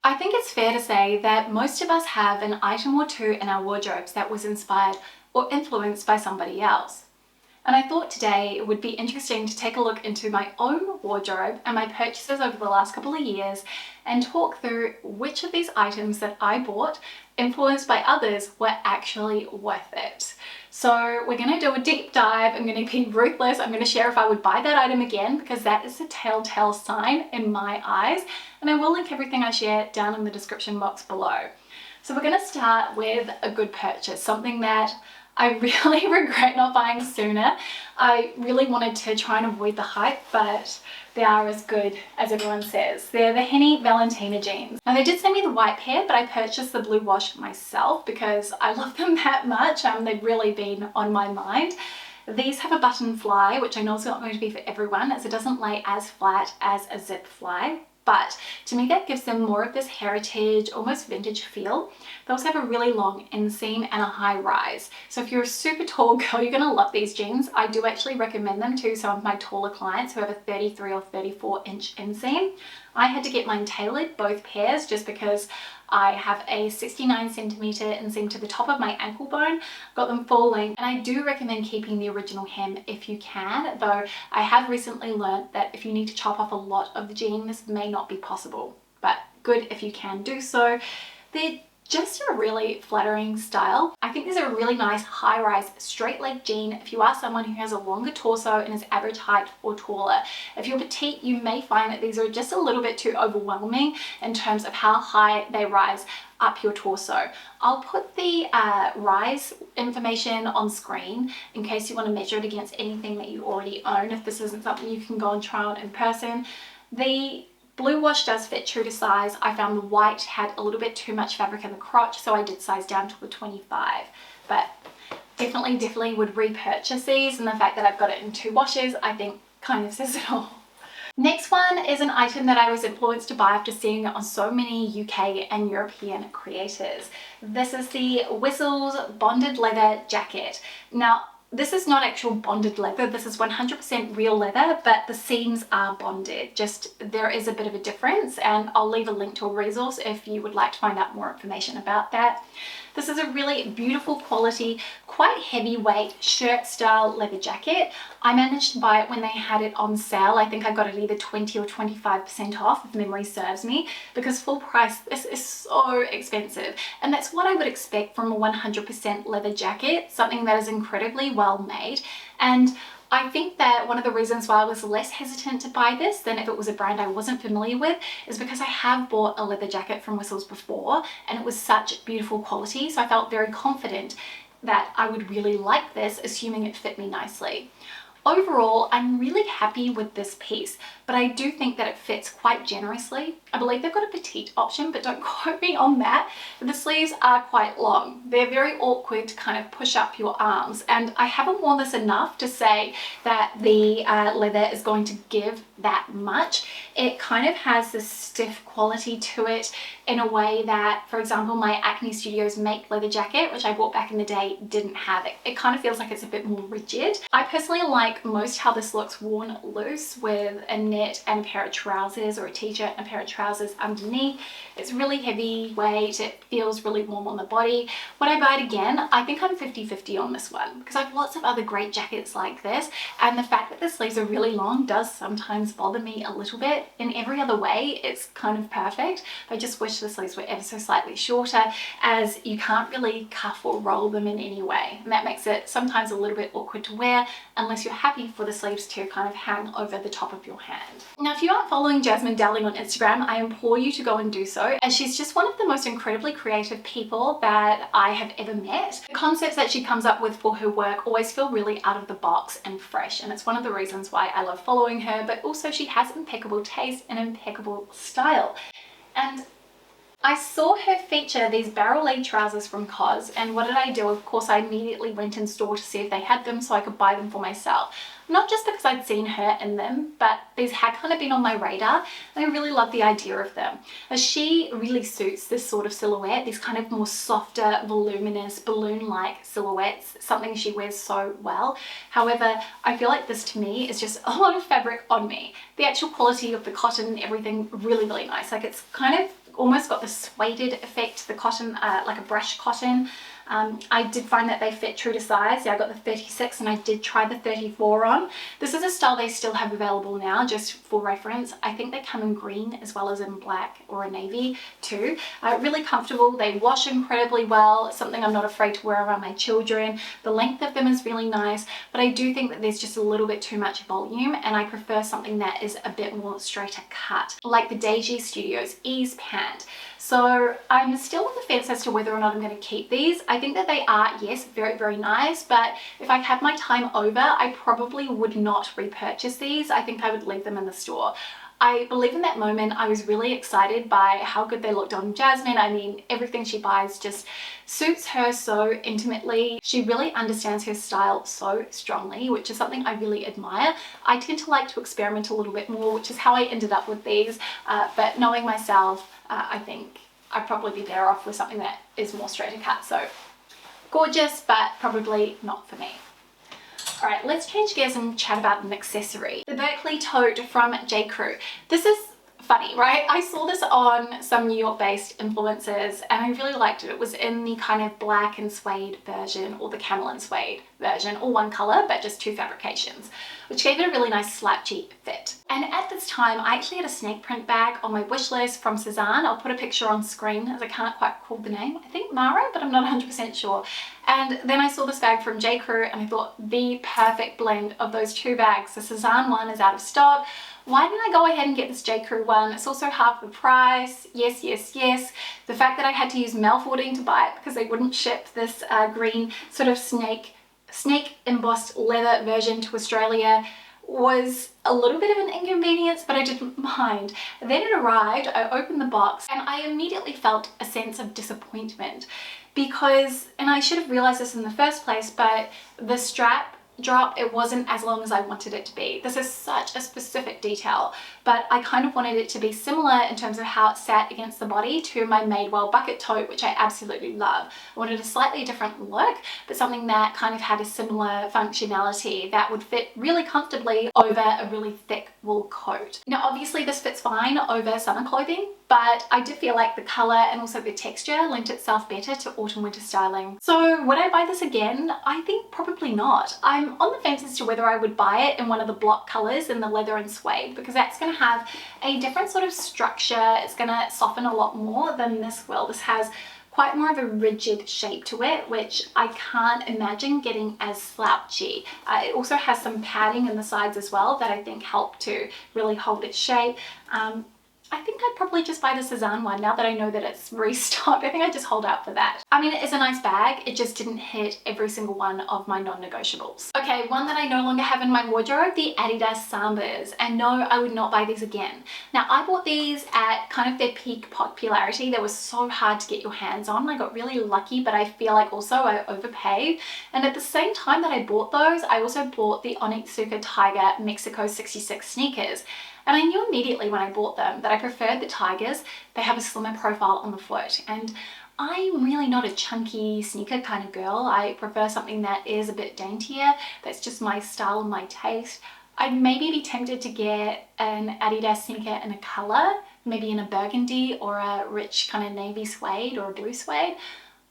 I think it's fair to say that most of us have an item or two in our wardrobes that was inspired or influenced by somebody else. And I thought today it would be interesting to take a look into my own wardrobe and my purchases over the last couple of years and talk through which of these items that I bought, influenced by others, were actually worth it. So we're going to do a deep dive. I'm going to be ruthless. I'm going to share if I would buy that item again, because that is a telltale sign in my eyes. And I will link everything I share down in the description box below. So we're going to start with a good purchase, something that I really regret not buying sooner. I really wanted to try and avoid the hype, but they are as good as everyone says. They're the Henny Valentina jeans. Now they did send me the white pair, but I purchased the blue wash myself because I love them that much. They've really been on my mind. These have a button fly, which I know is not going to be for everyone, as it doesn't lay as flat as a zip fly. But to me, that gives them more of this heritage, almost vintage feel. They also have a really long inseam and a high rise. So if you're a super tall girl, you're gonna love these jeans. I do actually recommend them to some of my taller clients who have a 33 or 34 inch inseam. I had to get mine tailored, both pairs, just because I have a 69 centimeter inseam to the top of my ankle bone. Got them full length, and I do recommend keeping the original hem if you can, though I have recently learnt that if you need to chop off a lot of the jean, this may not be possible, but good if you can do so. They're just a really flattering style. I think these are a really nice high-rise straight leg jean if you are someone who has a longer torso and is average height or taller. If you're petite, you may find that these are just a little bit too overwhelming in terms of how high they rise up your torso. I'll put the rise information on screen in case you want to measure it against anything that you already own, if this isn't something you can go and try on in person. The blue wash does fit true to size. I found the white had a little bit too much fabric in the crotch, so I did size down to a 25. But definitely would repurchase these, and the fact that I've got it in 2 washes, I think kind of says it all. Next one is an item that I was influenced to buy after seeing it on so many UK and European creators. This is the Whistles bonded leather jacket. Now, this is not actual bonded leather, this is 100% real leather, but the seams are bonded. Just there is a bit of a difference, and I'll leave a link to a resource if you would like to find out more information about that. This is a really beautiful quality, quite heavyweight shirt style leather jacket. I managed to buy it when they had it on sale. I think I got it either 20 or 25% off, if memory serves me, because full price, this is so expensive. And that's what I would expect from a 100% leather jacket, something that is incredibly well made. And I think that one of the reasons why I was less hesitant to buy this than if it was a brand I wasn't familiar with is because I have bought a leather jacket from Whistles before, and it was such beautiful quality, so I felt very confident that I would really like this, assuming it fit me nicely. Overall, I'm really happy with this piece, but I do think that it fits quite generously. I believe they've got a petite option, but don't quote me on that. But the sleeves are quite long. They're very awkward to kind of push up your arms, and I haven't worn this enough to say that the leather is going to give that much. It kind of has this stiff quality to it in a way that, for example, my Acne Studios Make leather jacket, which I bought back in the day, didn't have it. It kind of feels like it's a bit more rigid. I personally like most how this looks worn loose with a knit and a pair of trousers, or a t-shirt and a pair of trousers underneath. It's really heavyweight, it feels really warm on the body. When I buy it again, I think I'm 50-50 on this one, because I have lots of other great jackets like this, and the fact that the sleeves are really long does sometimes bother me a little bit. In every other way, it's kind of perfect. I just wish the sleeves were ever so slightly shorter, as you can't really cuff or roll them in any way, and that makes it sometimes a little bit awkward to wear unless you're happy for the sleeves to kind of hang over the top of your hand. Now, if you aren't following Jasmine Dowling on Instagram, I implore you to go and do so, as she's just one of the most incredibly creative people that I have ever met. The concepts that she comes up with for her work always feel really out of the box and fresh, and it's one of the reasons why I love following her, but also she has impeccable taste and impeccable style. And I saw her feature these barrel leg trousers from COS, and what did I do? Of course, I immediately went in store to see if they had them so I could buy them for myself. Not just because I'd seen her in them, but these had kind of been on my radar, and I really love the idea of them, as she really suits this sort of silhouette, these kind of more softer, voluminous, balloon-like silhouettes, something she wears so well. However, I feel like this to me is just a lot of fabric on me. The actual quality of the cotton and everything, really nice. Like, it's kind of almost got the suede effect, the cotton, like a brush cotton. I did find that they fit true to size. Yeah, I got the 36 and I did try the 34 on. This is a style they still have available now, just for reference. I think they come in green as well as in black or a navy too. Really comfortable. They wash incredibly well. It's something I'm not afraid to wear around my children. The length of them is really nice, but I do think that there's just a little bit too much volume, and I prefer something that is a bit more straighter cut, like the Deji Studios Ease Pant. So I'm still on the fence as to whether or not I'm going to keep these. I think that they are, yes, very, very nice, but if I had my time over, I probably would not repurchase these. I think I would leave them in the store. I believe in that moment I was really excited by how good they looked on Jasmine. I mean, everything she buys just suits her so intimately. She really understands her style so strongly, which is something I really admire. I tend to like to experiment a little bit more, which is how I ended up with these, but knowing myself, I think I'd probably be better off with something that is more straighter cut. So gorgeous, but probably not for me. All right, let's change gears and chat about an accessory. The Berkeley tote from J. Crew. This is funny, right? I saw this on some New York-based influencers and I really liked it. It was in the kind of black and suede version, or the camel and suede version, all one color, but just two fabrications, which gave it a really nice slouchy fit. And at this time, I actually had a snake print bag on my wish list from Cezanne. I'll put a picture on screen as I can't quite call the name. I think Mara, but I'm not 100% sure. And then I saw this bag from J. Crew and I thought the perfect blend of those two bags. The Cezanne one is out of stock. Why didn't I go ahead and get this J. Crew one? It's also half the price. Yes, yes, yes. The fact that I had to use mail forwarding to buy it because they wouldn't ship this green sort of snake embossed leather version to Australia was a little bit of an inconvenience, but I didn't mind. Then it arrived, I opened the box, and I immediately felt a sense of disappointment because, and I should have realized this in the first place, but the strap drop, it wasn't as long as I wanted it to be. This is such a specific detail, but I kind of wanted it to be similar in terms of how it sat against the body to my Madewell bucket tote, which I absolutely love. I wanted a slightly different look, but something that kind of had a similar functionality that would fit really comfortably over a really thick wool coat. Now, obviously this fits fine over summer clothing, but I did feel like the color and also the texture lent itself better to autumn winter styling. So would I buy this again? I think probably not. I'm on the fence as to whether I would buy it in one of the block colors in the leather and suede, because that's going to have a different sort of structure. It's going to soften a lot more than this will. This has quite more of a rigid shape to it, which I can't imagine getting as slouchy. It also has some padding in the sides as well that I think help to really hold its shape. I think I'd probably just buy the Cezanne one now that I know that it's restocked. I think I'd just hold out for that. I mean, it is a nice bag. It just didn't hit every single one of my non-negotiables. Okay, one that I no longer have in my wardrobe, the Adidas Sambas. And no, I would not buy these again. Now, I bought these at kind of their peak popularity. They were so hard to get your hands on. I got really lucky, but I feel like also I overpaid. And at the same time that I bought those, I also bought the Onitsuka Tiger Mexico 66 sneakers. And I knew immediately when I bought them that I preferred the Tigers. They have a slimmer profile on the foot, and I'm really not a chunky sneaker kind of girl. I prefer something that is a bit daintier. That's just my style and my taste. I'd maybe be tempted to get an Adidas sneaker in a color, maybe in a burgundy or a rich kind of navy suede or a blue suede.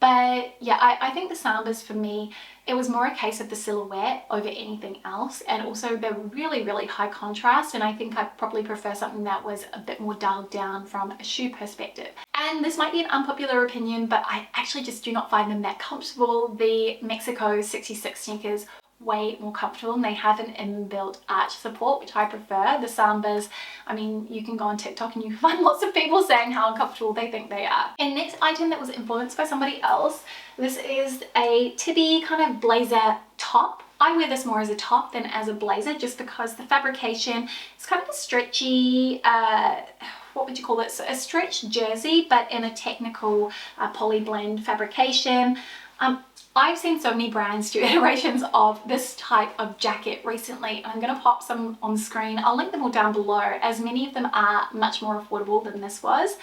But yeah, I think the Sambas for me, it was more a case of the silhouette over anything else, and also they're really, really high contrast, and I think I'd probably prefer something that was a bit more dialed down from a shoe perspective. And this might be an unpopular opinion, but I actually just do not find them that comfortable. The Mexico 66 sneakers way more comfortable, and they have an inbuilt arch support, which I prefer. The Sambas, I mean, you can go on TikTok and you can find lots of people saying how uncomfortable they think they are. And next item that was influenced by somebody else, this is a Tibi kind of blazer top. I wear this more as a top than as a blazer just because the fabrication is kind of a stretchy, what would you call it? So a stretched jersey, but in a technical poly blend fabrication. I've seen so many brands do iterations of this type of jacket recently, and I'm going to pop some on screen. I'll link them all down below, as many of them are much more affordable than this was.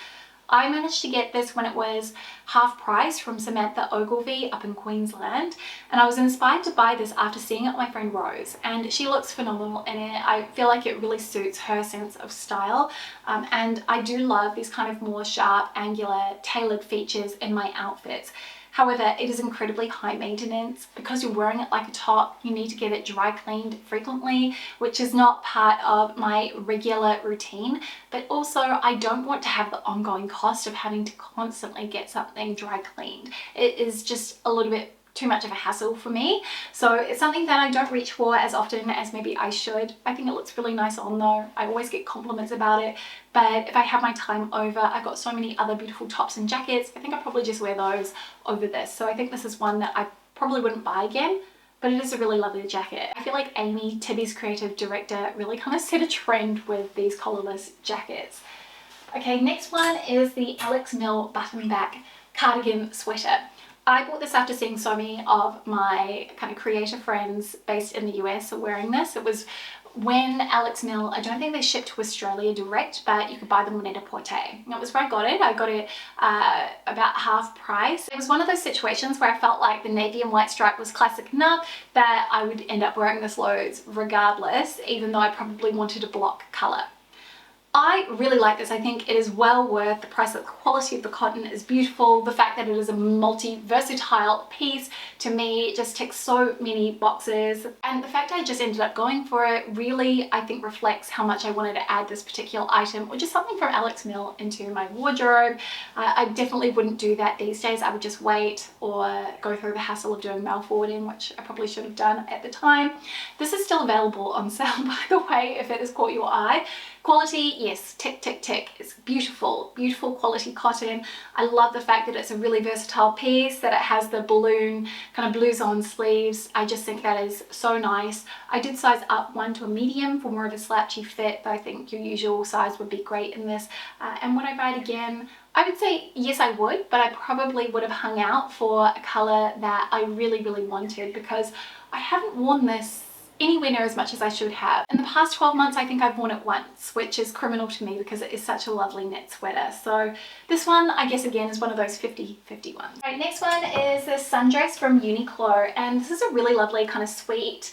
I managed to get this when it was half price from Samantha Ogilvie up in Queensland, and I was inspired to buy this after seeing it with my friend Rose, and she looks phenomenal in it. I feel like it really suits her sense of style, and I do love these kind of more sharp, angular, tailored features in my outfits. However, it is incredibly high maintenance. Because you're wearing it like a top, you need to get it dry cleaned frequently, which is not part of my regular routine. But also, I don't want to have the ongoing cost of having to constantly get something dry cleaned. It is just a little bit too much of a hassle for me. So it's something that I don't reach for as often as maybe I should. I think it looks really nice on though. I always get compliments about it. But if I have my time over, I've got so many other beautiful tops and jackets. I think I'll probably just wear those over this. So I think this is one that I probably wouldn't buy again, but it is a really lovely jacket. I feel like Amy, Tibi's creative director, really kind of set a trend with these collarless jackets. Okay, next one is the Alex Mill button back cardigan sweater. I bought this after seeing so many of my kind of creator friends based in the US are wearing this. It was when Alex Mill, I don't think they shipped to Australia direct, but you could buy them on Net-a-Porter. That was where I got it. I got it about half price. It was one of those situations where I felt like the navy and white stripe was classic enough that I would end up wearing this loads regardless, even though I probably wanted a block color. I really like this. I think it is well worth the price. The quality of the cotton is beautiful. The fact that it is a multi-versatile piece, to me, just ticks so many boxes. And the fact I just ended up going for it really, I think, reflects how much I wanted to add this particular item, or just something from Alex Mill, into my wardrobe. I definitely wouldn't do that these days. I would just wait or go through the hassle of doing mail forwarding, which I probably should have done at the time. This is still available on sale, by the way, if it has caught your eye. Quality, yes, tick, tick, tick. It's beautiful, beautiful quality cotton. I love the fact that it's a really versatile piece, that it has the balloon kind of blouson sleeves. I just think that is so nice. I did size up one to a medium for more of a slouchy fit, but I think your usual size would be great in this. And would I buy it again? I would say yes, I would, but I probably would have hung out for a color that I really, really wanted, because I haven't worn this anywhere near as much as I should have. In the past 12 months, I think I've worn it once, which is criminal to me because it is such a lovely knit sweater. So this one, I guess, again, is one of those 50-50 ones. All right, next one is this sundress from Uniqlo, and this is a really lovely kind of sweet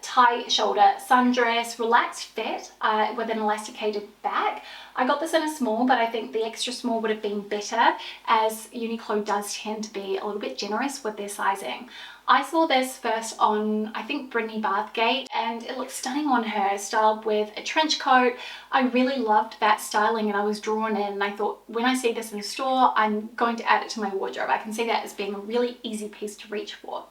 tie shoulder sundress, relaxed fit with an elasticated back. I got this in a small, but I think the extra small would have been better, as Uniqlo does tend to be a little bit generous with their sizing. I saw this first on, I think, Brittany Bathgate, and it looked stunning on her, styled with a trench coat. I really loved that styling and I was drawn in, and I thought, when I see this in a store, I'm going to add it to my wardrobe. I can see that as being a really easy piece to reach for.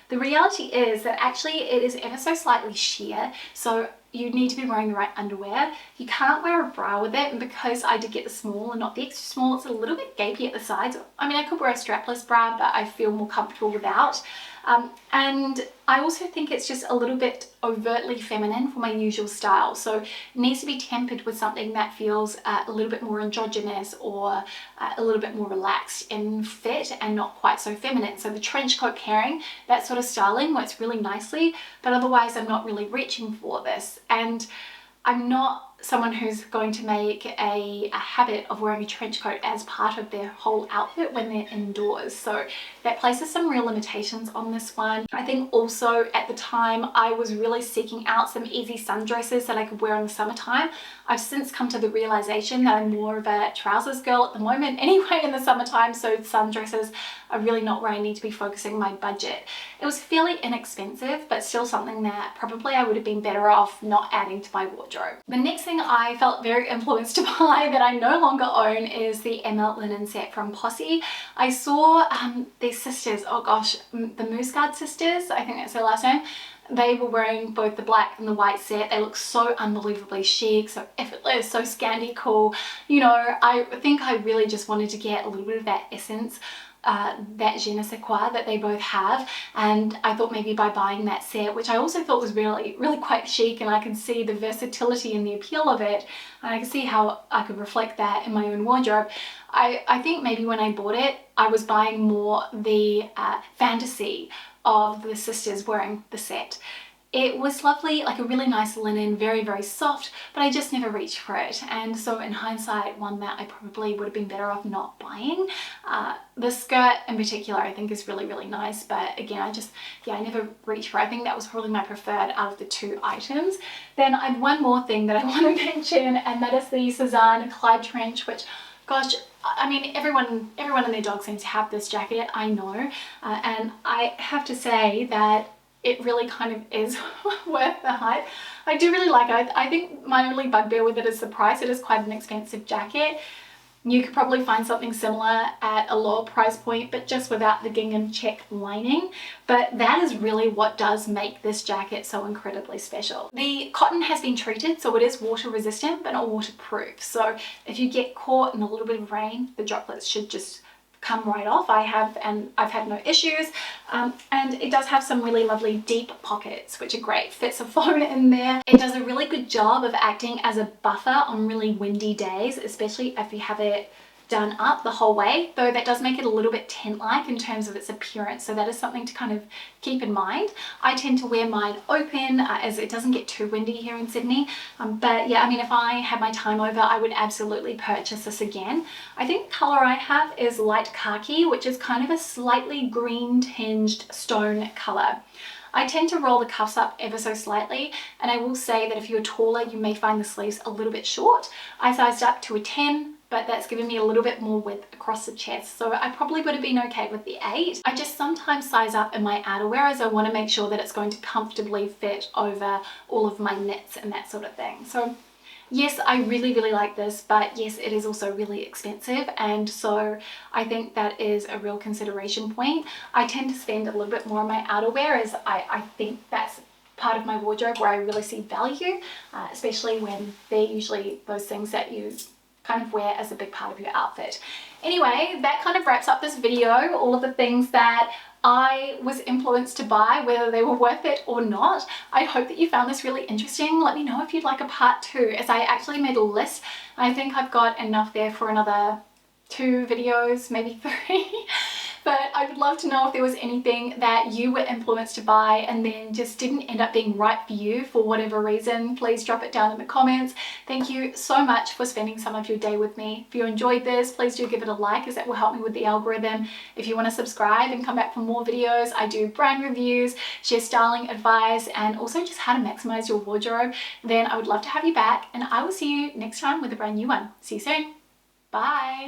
The reality is that actually it is ever so slightly sheer, so you need to be wearing the right underwear. You can't wear a bra with it, and because I did get the small and not the extra small, it's a little bit gapey at the sides. I mean, I could wear a strapless bra, but I feel more comfortable without. And I also think it's just a little bit overtly feminine for my usual style, so it needs to be tempered with something that feels a little bit more androgynous, or a little bit more relaxed in fit and not quite so feminine. So the trench coat pairing, that sort of styling works really nicely, but otherwise I'm not really reaching for this. And I'm not someone who's going to make a habit of wearing a trench coat as part of their whole outfit when they're indoors, so that places some real limitations on this one. I think also at the time I was really seeking out some easy sundresses that I could wear in the summertime. I've since come to the realization that I'm more of a trousers girl at the moment anyway in the summertime, so sundresses are really not where I need to be focusing my budget. It was fairly inexpensive, but still something that probably I would have been better off not adding to my wardrobe. The next thing I felt very influenced to buy that I no longer own is the Emma linen set from Posse. I saw these sisters, oh gosh, the Mooseguard sisters, I think that's their last name. They were wearing both the black and the white set. They look so unbelievably chic, so effortless, so Scandi cool. You know, I think I really just wanted to get a little bit of that essence, that je ne sais quoi that they both have, and I thought maybe by buying that set, which I also thought was really quite chic, and I can see the versatility and the appeal of it, and I can see how I could reflect that in my own wardrobe. I think maybe when I bought it, I was buying more the fantasy of the sisters wearing the set. It was lovely, like a really nice linen, very, very soft, but I just never reached for it. And so in hindsight, one that I probably would have been better off not buying. The skirt in particular I think is really, really nice, but again, I never reached for it. I think that was probably my preferred out of the two items. Then I have one more thing that I want to mention, and that is the Cezanne Clyde Trench, which, gosh, I mean, everyone and their dog seems to have this jacket, I know, and I have to say that it really kind of is worth the hype. I do really like it. I think my only bugbear with it is the price. It is quite an expensive jacket. You could probably find something similar at a lower price point, but just without the gingham check lining. But that is really what does make this jacket so incredibly special. The cotton has been treated, so it is water resistant, but not waterproof. So if you get caught in a little bit of rain, the droplets should just come right off. I've had no issues, and it does have some really lovely deep pockets, which are great. Fits a phone in there. It does a really good job of acting as a buffer on really windy days, especially if you have it done up the whole way, though that does make it a little bit tent-like in terms of its appearance, so that is something to kind of keep in mind. I tend to wear mine open as it doesn't get too windy here in Sydney, but yeah, I mean, if I had my time over, I would absolutely purchase this again. I think the colour I have is light khaki, which is kind of a slightly green tinged stone colour. I tend to roll the cuffs up ever so slightly, and I will say that if you're taller, you may find the sleeves a little bit short. I sized up to a 10, but that's given me a little bit more width across the chest, so I probably would have been okay with the 8. I just sometimes size up in my outerwear as I want to make sure that it's going to comfortably fit over all of my knits and that sort of thing. So yes, I really, really like this, but yes, it is also really expensive, and so I think that is a real consideration point. I tend to spend a little bit more on my outerwear, as I think that's part of my wardrobe where I really see value, especially when they're usually those things that you kind of wear as a big part of your outfit. Anyway, that kind of wraps up this video, all of the things that I was influenced to buy, whether they were worth it or not. I hope that you found this really interesting. Let me know if you'd like a part 2, as I actually made a list. I think I've got enough there for another 2 videos, maybe 3. But I would love to know if there was anything that you were influenced to buy and then just didn't end up being right for you for whatever reason. Please drop it down in the comments. Thank you so much for spending some of your day with me. If you enjoyed this, please do give it a like, as that will help me with the algorithm. If you want to subscribe and come back for more videos, I do brand reviews, share styling advice, and also just how to maximize your wardrobe, then I would love to have you back, and I will see you next time with a brand new one. See you soon. Bye.